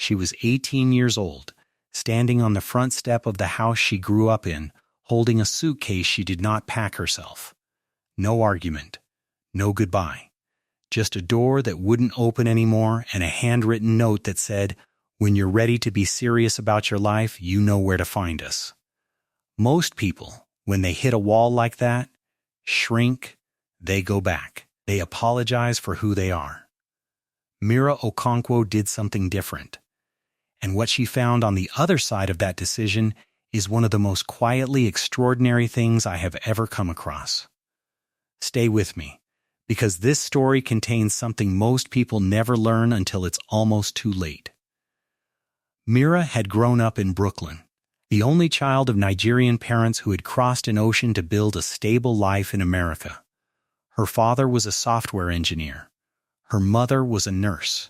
She was 18 years old, standing on the front step of the house she grew up in, holding a suitcase she did not pack herself. No argument. No goodbye. Just a door that wouldn't open anymore and a handwritten note that said, "When you're ready to be serious about your life, you know where to find us." Most people, when they hit a wall like that, shrink, they go back. They apologize for who they are. Mira Okonkwo did something different. And what she found on the other side of that decision is one of the most quietly extraordinary things I have ever come across. Stay with me, because this story contains something most people never learn until it's almost too late. Mira had grown up in Brooklyn, the only child of Nigerian parents who had crossed an ocean to build a stable life in America. Her father was a software engineer. Her mother was a nurse.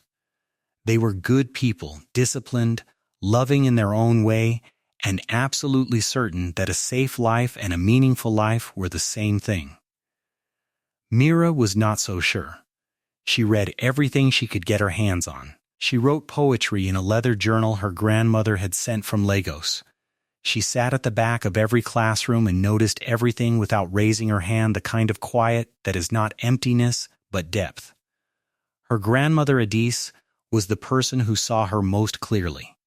They were good people, disciplined, loving in their own way, and absolutely certain that a safe life and a meaningful life were the same thing. Mira was not so sure. She read everything she could get her hands on. She wrote poetry in a leather journal her grandmother had sent from Lagos. She sat at the back of every classroom and noticed everything without raising her hand, the kind of quiet that is not emptiness but depth. Her grandmother Adis was the person who saw her most clearly.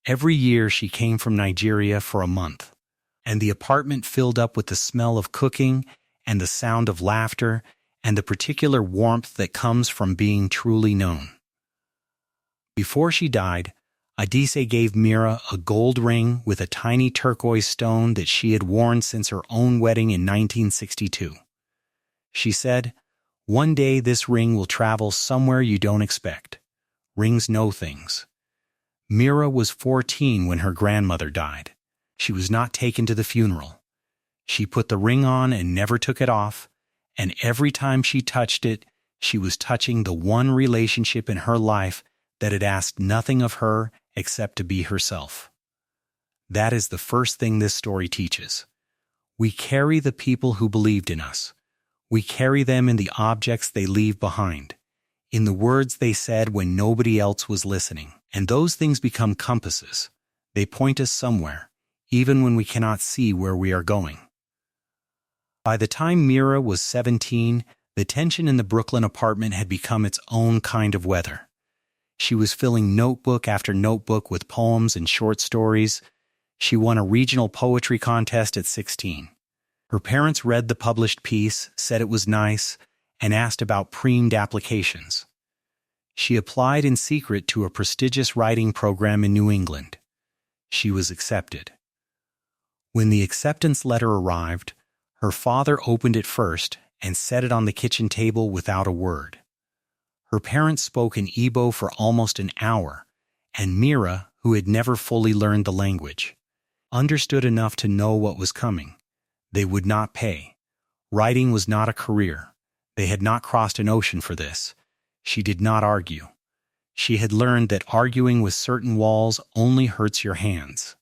Every year she came from Nigeria for a month, and the apartment filled up with the smell of cooking and the sound of laughter and the particular warmth that comes from being truly known. Before she died, Adise gave Mira a gold ring with a tiny turquoise stone that she had worn since her own wedding in 1962. She said, "One day this ring will travel somewhere you don't expect. Rings know things." Mira was 14 when her grandmother died. She was not taken to the funeral. She put the ring on and never took it off, and every time she touched it, she was touching the one relationship in her life that had asked nothing of her except to be herself. That is the first thing this story teaches. We carry the people who believed in us. We carry them in the objects they leave behind, in the words they said when nobody else was listening. And those things become compasses. They point us somewhere, even when we cannot see where we are going. By the time Mira was 17, the tension in the Brooklyn apartment had become its own kind of weather. She was filling notebook after notebook with poems and short stories. She won a regional poetry contest at 16. Her parents read the published piece, said it was nice, and asked about premed applications. She applied in secret to a prestigious writing program in New England. She was accepted. When the acceptance letter arrived, her father opened it first and set it on the kitchen table without a word. Her parents spoke in Igbo for almost an hour, and Mira, who had never fully learned the language, understood enough to know what was coming. They would not pay. Writing was not a career. They had not crossed an ocean for this. She did not argue. She had learned that arguing with certain walls only hurts your hands.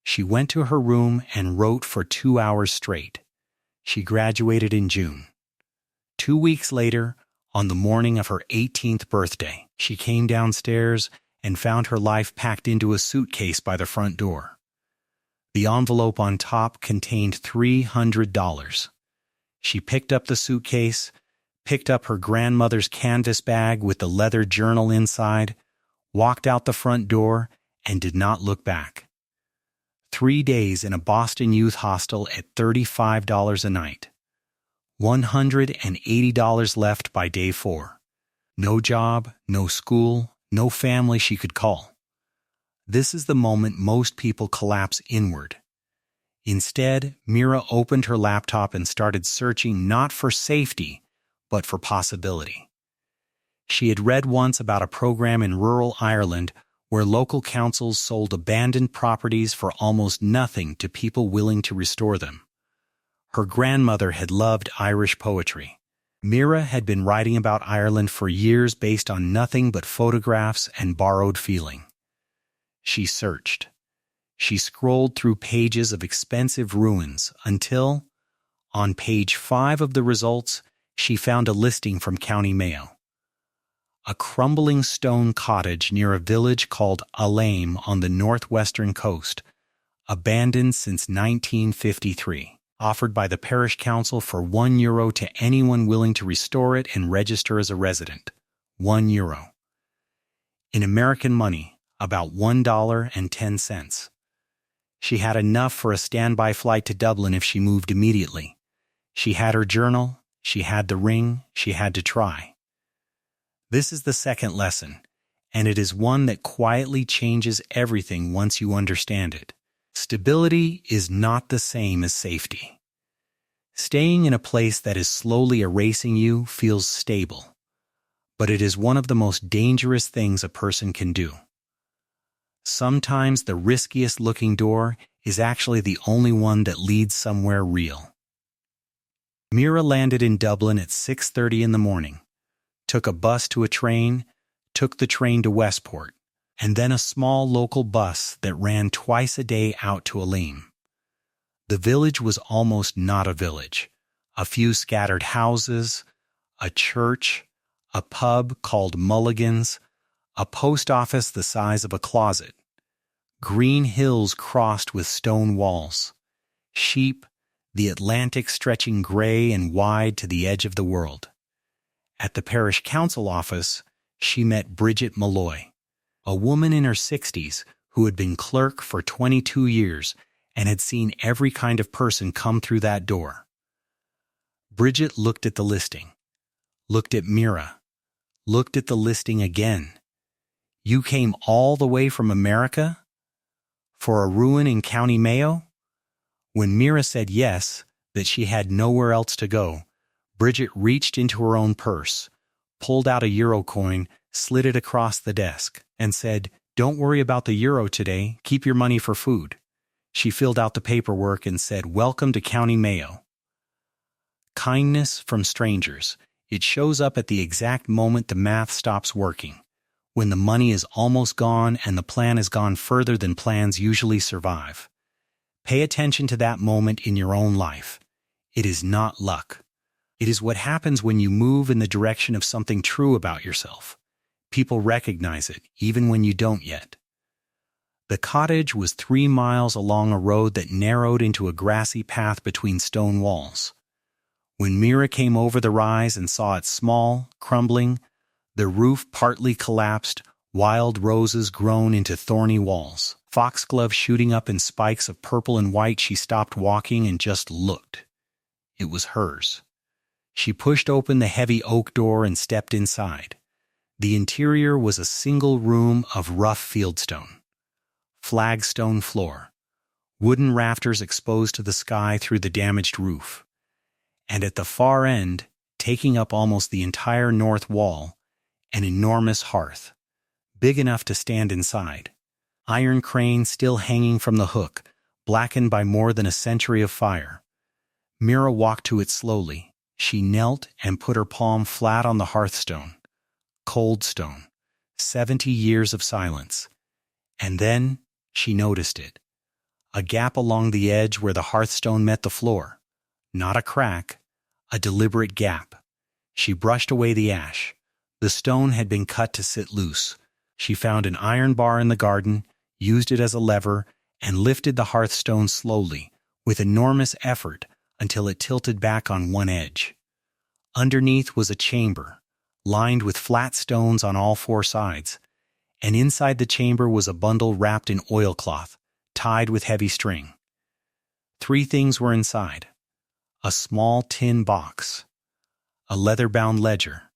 She went to her room and wrote for 2 hours straight. She graduated in June. 2 weeks later, on the morning of her 18th birthday, she came downstairs and found her life packed into a suitcase by the front door. The envelope on top contained $300. She picked up the suitcase, picked up her grandmother's canvas bag with the leather journal inside, walked out the front door, and did not look back. 3 days in a Boston youth hostel at $35 a night. $180 left by day 4. No job, no school, no family she could call. This is the moment most people collapse inward. Instead, Mira opened her laptop and started searching not for safety, but for possibility. She had read once about a program in rural Ireland where local councils sold abandoned properties for almost nothing to people willing to restore them. Her grandmother had loved Irish poetry. Mira had been writing about Ireland for years based on nothing but photographs and borrowed feeling. She searched. She scrolled through pages of expensive ruins until, on page 5 of the results, she found a listing from County Mayo. a crumbling stone cottage near a village called Alaim on the northwestern coast, abandoned since 1953, offered by the parish council for €1 to anyone willing to restore it and register as a resident. €1. In American money, about $1.10. She had enough for a standby flight to Dublin if she moved immediately. She had her journal, she had the ring, she had to try. This is the second lesson, and it is one that quietly changes everything once you understand it. Stability is not the same as safety. Staying in a place that is slowly erasing you feels stable, but it is one of the most dangerous things a person can do. Sometimes the riskiest looking door is actually the only one that leads somewhere real. Mira landed in Dublin at 6:30 in the morning, took a bus to a train, took the train to Westport, and then a small local bus that ran twice a day out to Alaim. The village was almost not a village. A few scattered houses, a church, a pub called Mulligan's, a post office the size of a closet, green hills crossed with stone walls, sheep, the Atlantic stretching gray and wide to the edge of the world. At the parish council office, she met Bridget Malloy, a woman in her 60s who had been clerk for 22 years and had seen every kind of person come through that door. Bridget looked at the listing, looked at Mira, looked at the listing again. "You came all the way from America? For a ruin in County Mayo?" When Mira said yes, that she had nowhere else to go, Bridget reached into her own purse, pulled out a euro coin, slid it across the desk, and said, "Don't worry about the euro today, keep your money for food." She filled out the paperwork and said, "Welcome to County Mayo." Kindness from strangers. It shows up at the exact moment the math stops working, when the money is almost gone and the plan has gone further than plans usually survive. Pay attention to that moment in your own life. It is not luck. It is what happens when you move in the direction of something true about yourself. People recognize it, even when you don't yet. The cottage was 3 miles along a road that narrowed into a grassy path between stone walls. When Mira came over the rise and saw it small, crumbling, the roof partly collapsed, wild roses grown into thorny walls, foxgloves shooting up in spikes of purple and white, she stopped walking and just looked. It was hers. She pushed open the heavy oak door and stepped inside. The interior was a single room of rough fieldstone. Flagstone floor, wooden rafters exposed to the sky through the damaged roof. And at the far end, taking up almost the entire north wall, an enormous hearth, big enough to stand inside. Iron crane still hanging from the hook, blackened by more than a century of fire. Mira walked to it slowly. She knelt and put her palm flat on the hearthstone. Cold stone. 70 years of silence. And then she noticed it. A gap along the edge where the hearthstone met the floor. Not a crack, a deliberate gap. She brushed away the ash. The stone had been cut to sit loose. She found an iron bar in the garden, used it as a lever, and lifted the hearthstone slowly, with enormous effort, until it tilted back on one edge. Underneath was a chamber, lined with flat stones on all 4 sides, and inside the chamber was a bundle wrapped in oilcloth, tied with heavy string. 3 things were inside: a small tin box, a leather-bound ledger,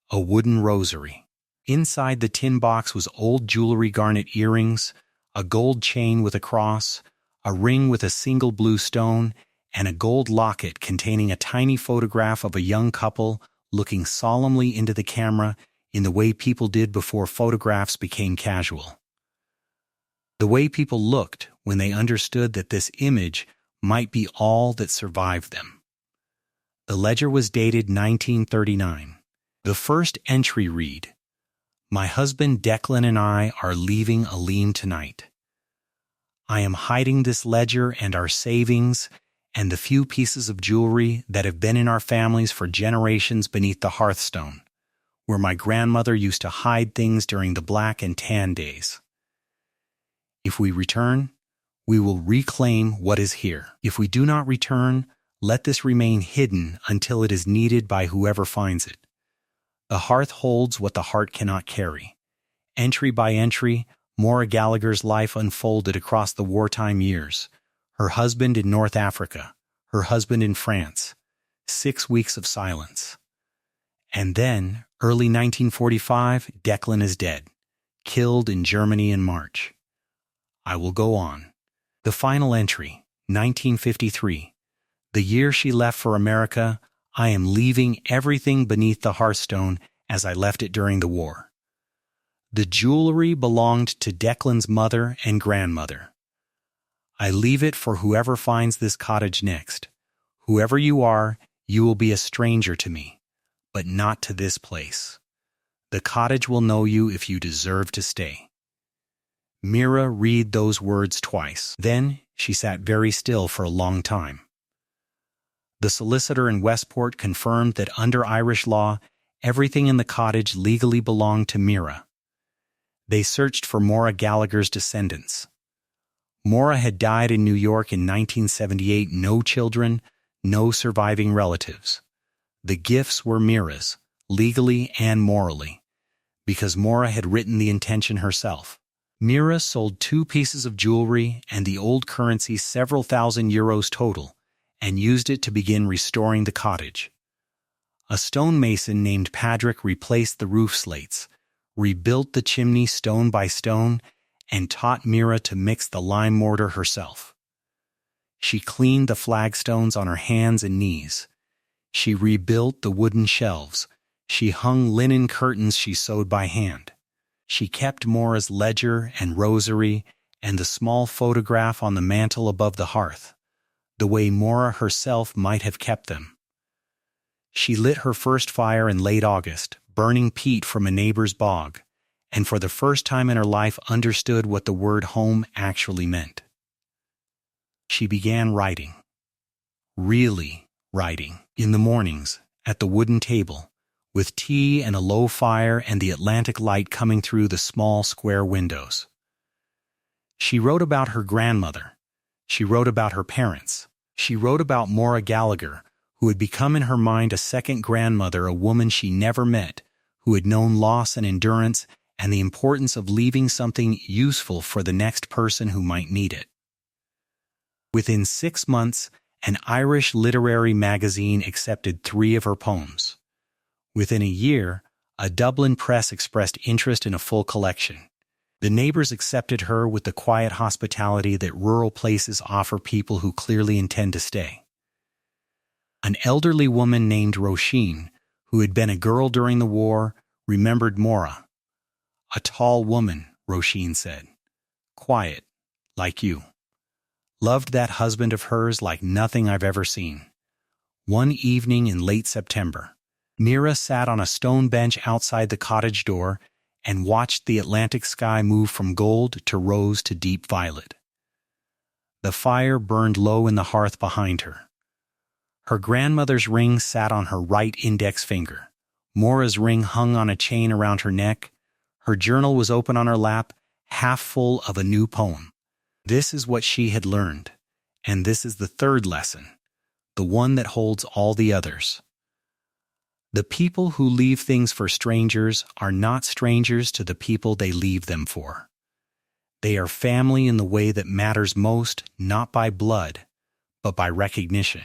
a wooden rosary. Inside the tin box was old jewelry, garnet earrings, a gold chain with a cross, a ring with a single blue stone, and a gold locket containing a tiny photograph of a young couple looking solemnly into the camera in the way people did before photographs became casual. The way people looked when they understood that this image might be all that survived them. The ledger was dated 1939. The first entry read, "My husband Declan and I are leaving Alaim tonight. I am hiding this ledger and our savings and the few pieces of jewelry that have been in our families for generations beneath the hearthstone. where my grandmother used to hide things during the black and tan days. If we return, we will reclaim what is here. If we do not return, let this remain hidden until it is needed by whoever finds it. The hearth holds what the heart cannot carry. Entry by entry, Maura Gallagher's life unfolded across the wartime years. Her husband in North Africa, her husband in France. 6 weeks of silence. And then, early 1945, Declan is dead, killed in Germany in March. I will go on. The final entry, 1953. The year she left for America, I am leaving everything beneath the hearthstone as I left it during the war. The jewelry belonged to Declan's mother and grandmother. I leave it for whoever finds this cottage next. Whoever you are, you will be a stranger to me, but not to this place. The cottage will know you if you deserve to stay. Mira read those words twice. Then she sat very still for a long time. The solicitor in Westport confirmed that under Irish law, everything in the cottage legally belonged to Mira. They searched for Maura Gallagher's descendants. Maura had died in New York in 1978, no children, no surviving relatives. The gifts were Mira's, legally and morally, because Maura had written the intention herself. Mira sold 2 pieces of jewelry and the old currency, several thousand euros total, and used it to begin restoring the cottage. A stonemason named Patrick replaced the roof slates, rebuilt the chimney stone by stone, and taught Mira to mix the lime mortar herself. She cleaned the flagstones on her hands and knees. She rebuilt the wooden shelves. She hung linen curtains she sewed by hand. She kept Maura's ledger and rosary and the small photograph on the mantel above the hearth, the way Maura herself might have kept them. She lit her first fire in late August, burning peat from a neighbor's bog, and for the first time in her life understood what the word home actually meant. She began writing. Really writing. In the mornings, at the wooden table, with tea and a low fire and the Atlantic light coming through the small square windows. She wrote about her grandmother. She wrote about her parents. She wrote about Maura Gallagher, who had become in her mind a second grandmother, a woman she never met, who had known loss and endurance and the importance of leaving something useful for the next person who might need it. Within 6 months, an Irish literary magazine accepted 3 of her poems. Within a year, a Dublin press expressed interest in a full collection. The neighbors accepted her with the quiet hospitality that rural places offer people who clearly intend to stay. An elderly woman named Roisin, who had been a girl during the war, remembered Maura. A tall woman, Roisin said. Quiet, like you. Loved that husband of hers like nothing I've ever seen. One evening in late September, Mira sat on a stone bench outside the cottage door and watched the Atlantic sky move from gold to rose to deep violet. The fire burned low in the hearth behind her. Her grandmother's ring sat on her right index finger. Maura's ring hung on a chain around her neck. Her journal was open on her lap, half full of a new poem. This is what she had learned, and this is the third lesson, the one that holds all the others. The people who leave things for strangers are not strangers to the people they leave them for. They are family in the way that matters most, not by blood, but by recognition.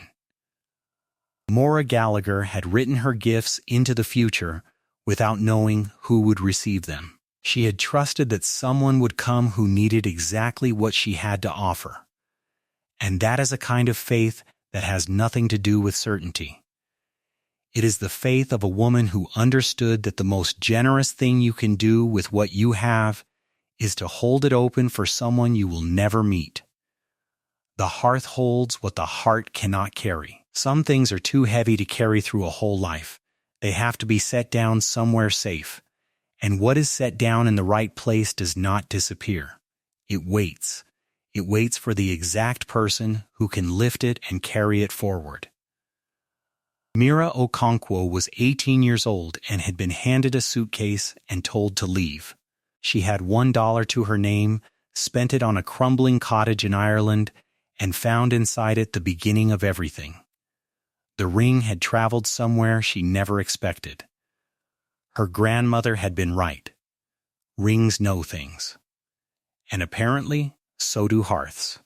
Maura Gallagher had written her gifts into the future without knowing who would receive them. She had trusted that someone would come who needed exactly what she had to offer. And that is a kind of faith that has nothing to do with certainty. It is the faith of a woman who understood that the most generous thing you can do with what you have is to hold it open for someone you will never meet. The hearth holds what the heart cannot carry. Some things are too heavy to carry through a whole life. They have to be set down somewhere safe. And what is set down in the right place does not disappear. It waits. It waits for the exact person who can lift it and carry it forward. Mira Okonkwo was 18 years old and had been handed a suitcase and told to leave. She had $1 to her name, spent it on a crumbling cottage in Ireland, and found inside it the beginning of everything. The ring had traveled somewhere she never expected. Her grandmother had been right. Rings know things. And apparently, so do hearths.